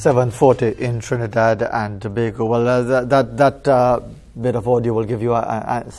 7:40 in Trinidad and Tobago. Well, that bit of audio will give you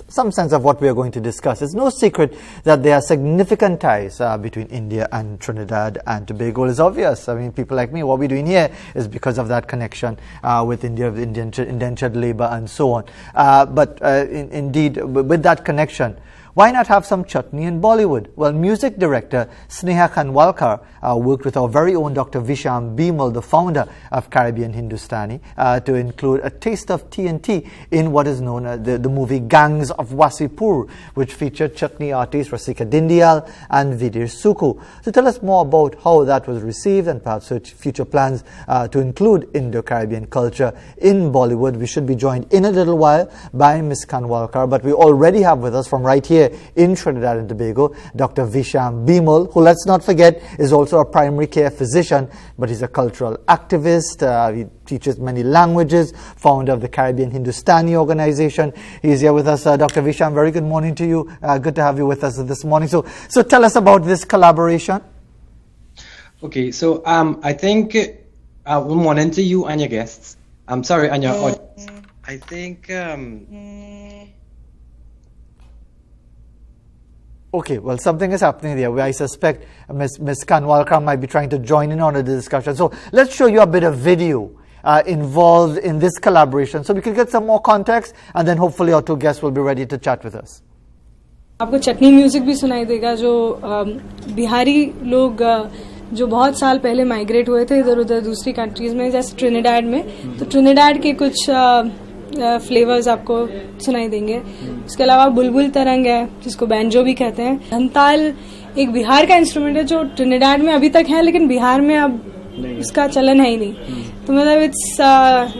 some sense of what we are going to discuss. It's no secret that there are significant ties between India and Trinidad and Tobago. It's obvious. I mean, people like me, what we're doing here is because of that connection with India, with indentured labor and so on. But indeed, with that connection, why not have some chutney in Bollywood? Well, music director Sneha Khanwalkar worked with our very own Dr. Visham Bimal, the founder of Caribbean Hindustani, to include a taste of TNT in what is known as the movie Gangs of Wasipur, which featured chutney artists Rasika Dindial and Vidir Suku. So tell us more about how that was received and perhaps future plans to include Indo-Caribbean culture in Bollywood. We should be joined in a little while by Ms. Khanwalkar, but we already have with us from right here in Trinidad and Tobago, Dr. Visham Bimal, who, let's not forget, is also a primary care physician, but he's a cultural activist. He teaches many languages, founder of the Caribbean Hindustani organization. He's here with us. Dr. Visham, very good morning to you. Good to have you with us this morning. So tell us about this collaboration. Okay, so I think good morning to you and your guests. I'm sorry, and your audience. I think okay, well, something is happening there. I suspect Ms. Khanwalkar might be trying to join in on the discussion. So let's show you a bit of video involved in this collaboration so we can get some more context, and then hopefully our two guests will be ready to chat with us. आपको चटनी music भी सुनाई देगा जो बिहारी लोग जो बहुत साल पहले माइग्रेट हुए थे इधर उधर दूसरी कंट्रीज में, जैसे ट्रिनिडाड में, तो ट्रिनिडाड के कुछ फ्लेवर्स आपको सुनाई देंगे. उसके अलावा बुलबुल तरंग है जिसको बैंजो भी कहते हैं. धनताल एक बिहार का इंस्ट्रूमेंट है जो ट्रिनिडाड में अभी तक है, लेकिन बिहार में अब उसका चलन है ही नहीं. तो मतलब इट्स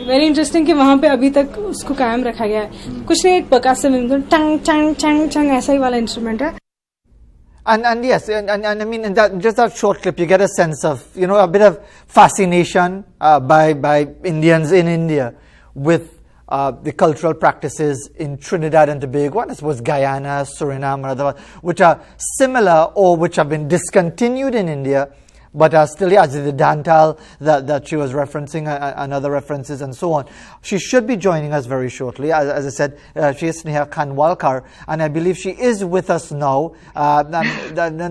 वेरी इंटरेस्टिंग कि वहां पे अभी तक उसको कायम रखा गया है. कुछ नहीं, एक परकसिव टंग टंग टंग टंग ऐसा ही वाला इंस्ट्रूमेंट है. And yes, and I mean, in just that short clip, you get a sense of, a bit of fascination by Indians in India with the cultural practices in Trinidad and Tobago, and I suppose Guyana, Suriname, and other, which are similar or which have been discontinued in India, but are still, as the dantal that she was referencing and other references and so on. She should be joining us very shortly. As I said, she is Sneha Khanwalkar, and I believe she is with us now. I'm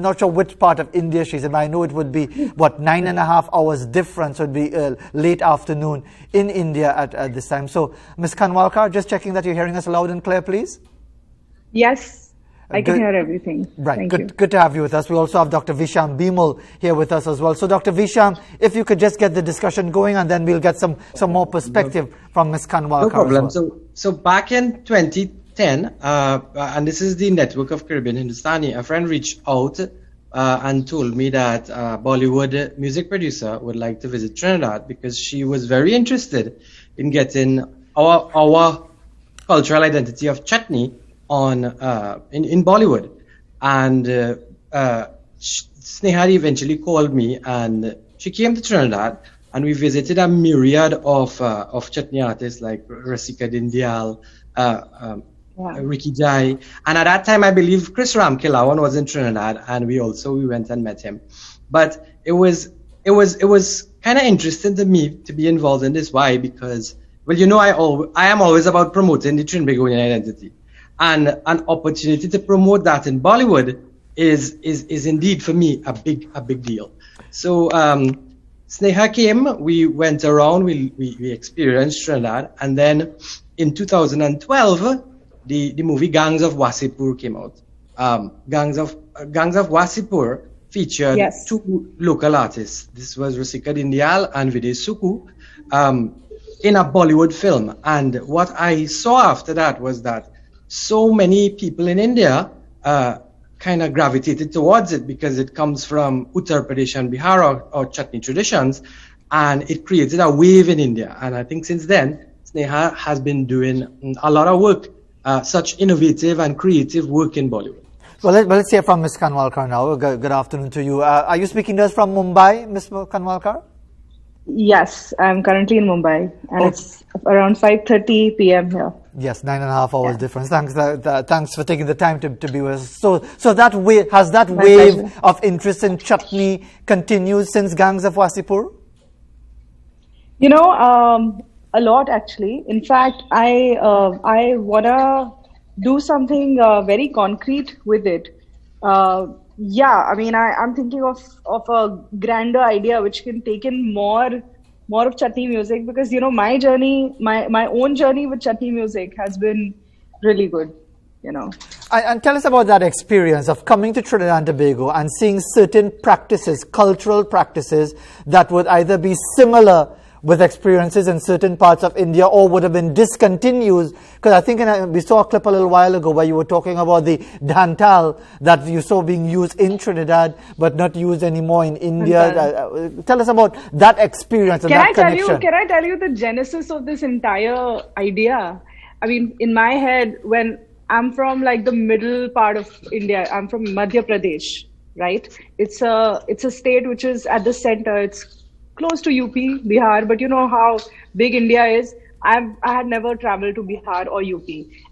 not sure which part of India she's in, but I know it would be, 9.5 hours difference. So it would be late afternoon in India at this time. So, Ms. Khanwalkar, just checking that you're hearing us loud and clear, please. Yes. I can hear everything. Right, good to have you with us. We also have Dr. Visham Bimal here with us as well. So, Dr. Visham, if you could just get the discussion going, and then we'll get some more perspective from Ms. Khanwalkar. No problem. Well. So back in 2010, and this is the network of Caribbean Hindustani, a friend reached out and told me that Bollywood music producer would like to visit Trinidad because she was very interested in getting our cultural identity of chutney on in Bollywood. And Sneha eventually called me, and she came to Trinidad, and we visited a myriad of chutney artists like Rasika Dindial, Ricky Jai, and at that time I believe Chris Ramkilawan was in Trinidad, and we went and met him. But it was kind of interesting to me to be involved in this. Why? Because, well, I am always about promoting the Trinbagonian identity. And an opportunity to promote that in Bollywood is indeed for me a big deal. So Sneha came, we went around, we experienced Trinidad, and then in 2012 the movie Gangs of Wasipur came out. Gangs of Wasipur featured two local artists. This was Rasika Dindial and Vidir Suku in a Bollywood film. And what I saw after that was that so many people in India kind of gravitated towards it because it comes from Uttar Pradesh and Bihar or chutney traditions, and it created a wave in India. And I think since then, Sneha has been doing a lot of work, such innovative and creative work in Bollywood. Well, let's hear from Ms. Khanwalkar now. Good afternoon to you. Are you speaking to us from Mumbai, Ms. Khanwalkar? Yes, I'm currently in Mumbai, and it's around 5:30 p.m. here. Yes, 9.5 hours difference. Thanks for taking the time to be with us. So that wave of interest in chutney continued since Gangs of Wasipur? A lot actually. In fact, I wanna do something very concrete with it. Yeah, I mean, I'm thinking of a grander idea which can take in more of chutney music, because my journey, my own journey with chutney music has been really good. And tell us about that experience of coming to Trinidad and Tobago and seeing certain practices, cultural practices, that would either be similar with experiences in certain parts of India or would have been discontinued. Because I think we saw a clip a little while ago where you were talking about the dhantal that you saw being used in Trinidad but not used anymore in India. Tell us about that experience and that connection. Can I tell you the genesis of this entire idea? I mean, in my head, when I'm from like the middle part of India, I'm from Madhya Pradesh, right? It's a state which is at the center. It's close to UP, Bihar, but you know how big India is. I had never traveled to Bihar or UP,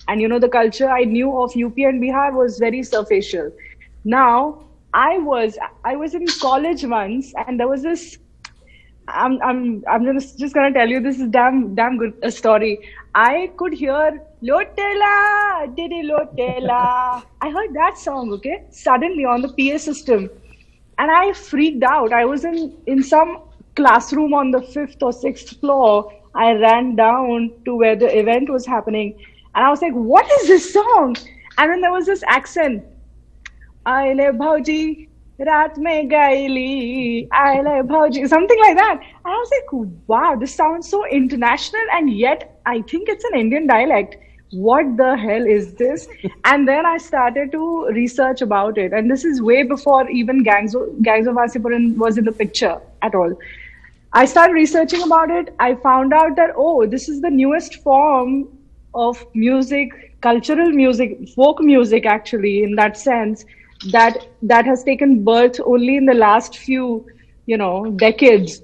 and the culture I knew of UP and Bihar was very superficial. Now I was in college once, and there was this. I'm just gonna tell you, this is damn good a story. I could hear Lotela, Didi Lotela. I heard that song, okay, suddenly on the PA system, and I freaked out. I was in some classroom on the 5th or 6th floor. I ran down to where the event was happening, and I was like, "What is this song?" And then there was this accent, "Aile bhauji, raat mein gaili, aile bhauji," something like that. And I was like, "Wow, this sounds so international, and yet I think it's an Indian dialect. What the hell is this?" And then I started to research about it, and this is way before even Gangs of Wasseypur was in the picture at all. I started researching about it. I found out that, this is the newest form of music, cultural music, folk music actually, in that sense, that has taken birth only in the last few, decades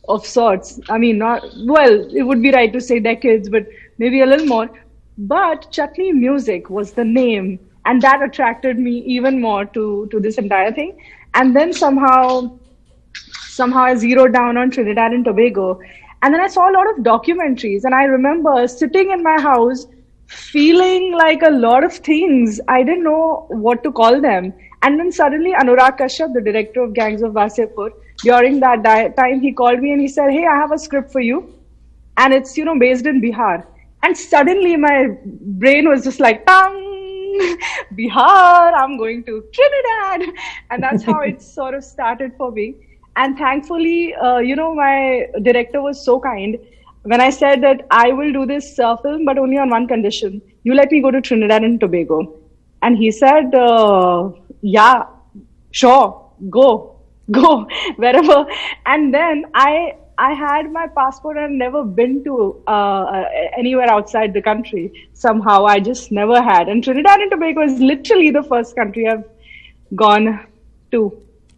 of sorts. I mean, it would be right to say decades, but maybe a little more. But chutney music was the name, and that attracted me even more to this entire thing. And then somehow I zeroed down on Trinidad and Tobago. And then I saw a lot of documentaries, and I remember sitting in my house feeling like a lot of things. I didn't know what to call them. And then suddenly Anurag Kashyap, the director of Gangs of Wasseypur, during that time he called me and he said, "Hey, I have a script for you, and it's based in Bihar." And suddenly my brain was just like, "Tang, Bihar, I'm going to Trinidad." And that's how it sort of started for me. And thankfully, my director was so kind. When I said that I will do this film, but only on one condition: you let me go to Trinidad and Tobago. And he said, "Yeah, sure, go wherever." And then I had my passport and never been to anywhere outside the country. Somehow I just never had. And Trinidad and Tobago is literally the first country I've gone to.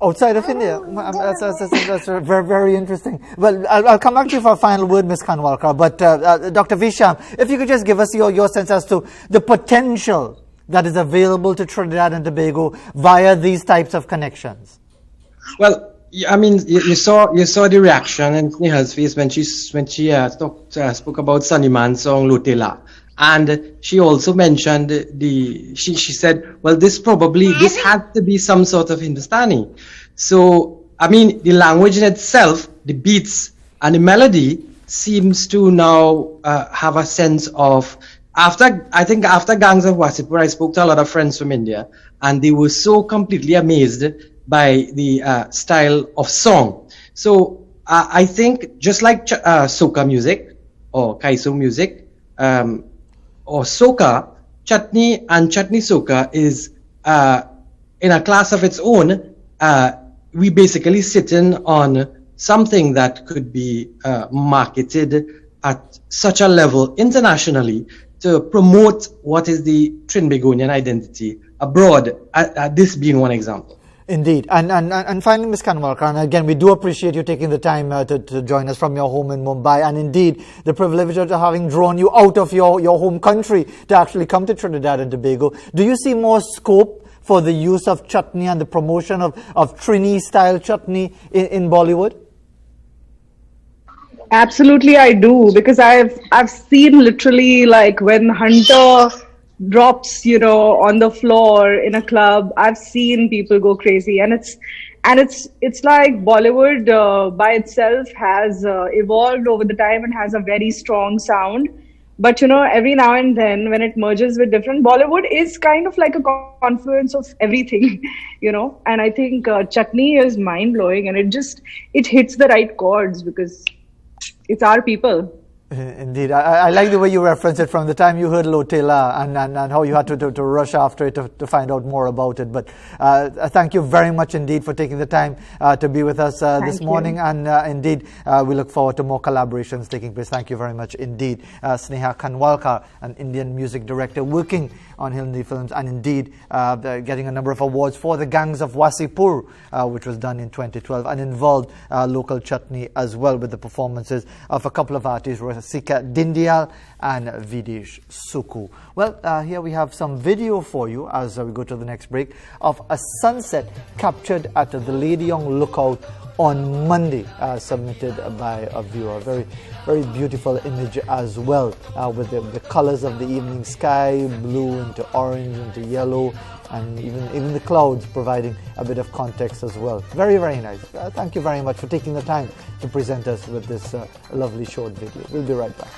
Outside of India. That's very, very interesting. Well, I'll come back to you for a final word, Ms. Khanwalkar. But Dr. Visham, if you could just give us your sense as to the potential that is available to Trinidad and Tobago via these types of connections. Well, I mean, you saw the reaction in Sneha's face when she spoke about Sunny Man's song Lotela. And she also mentioned she said, well, this has to be some sort of Hindustani. So, I mean, the language in itself, the beats and the melody seems to now have a sense of, after Gangs of Wasseypur, I spoke to a lot of friends from India, and they were so completely amazed by the style of song. So, I think just like soca music or kaiso music, or soca, chutney and chutney soca is in a class of its own. We basically sitting on something that could be marketed at such a level internationally to promote what is the Trinbagonian identity abroad, this being one example. Indeed. And finally, Ms. Khanwalkar, and again, we do appreciate you taking the time to join us from your home in Mumbai, and indeed, the privilege of having drawn you out of your home country to actually come to Trinidad and Tobago. Do you see more scope for the use of chutney and the promotion of Trini-style chutney in Bollywood? Absolutely, I do, because I've seen literally like when Hunter drops, on the floor in a club. I've seen people go crazy, and it's like Bollywood by itself has evolved over the time and has a very strong sound. But every now and then when it merges with different, Bollywood is kind of like a confluence of everything, And I think Chutney is mind blowing, and it hits the right chords because it's our people. Indeed. I like the way you reference it from the time you heard Lotela and how you had to rush after it to find out more about it. But thank you very much indeed for taking the time to be with us this morning. And indeed, we look forward to more collaborations taking place. Thank you very much indeed. Sneha Kanwalkar, an Indian music director working on Hindi films, and indeed getting a number of awards for The Gangs of Wasipur, which was done in 2012 and involved local chutney as well, with the performances of a couple of artists, Rasika Dindial and Videsh Suku. Well, here we have some video for you as we go to the next break of a sunset captured at the Lady Young Lookout on Monday, submitted by a viewer. Very, very beautiful image as well, with the colors of the evening sky, blue into orange into yellow, and even the clouds providing a bit of context as well. Very, very nice. Thank you very much for taking the time to present us with this lovely short video. We'll be right back.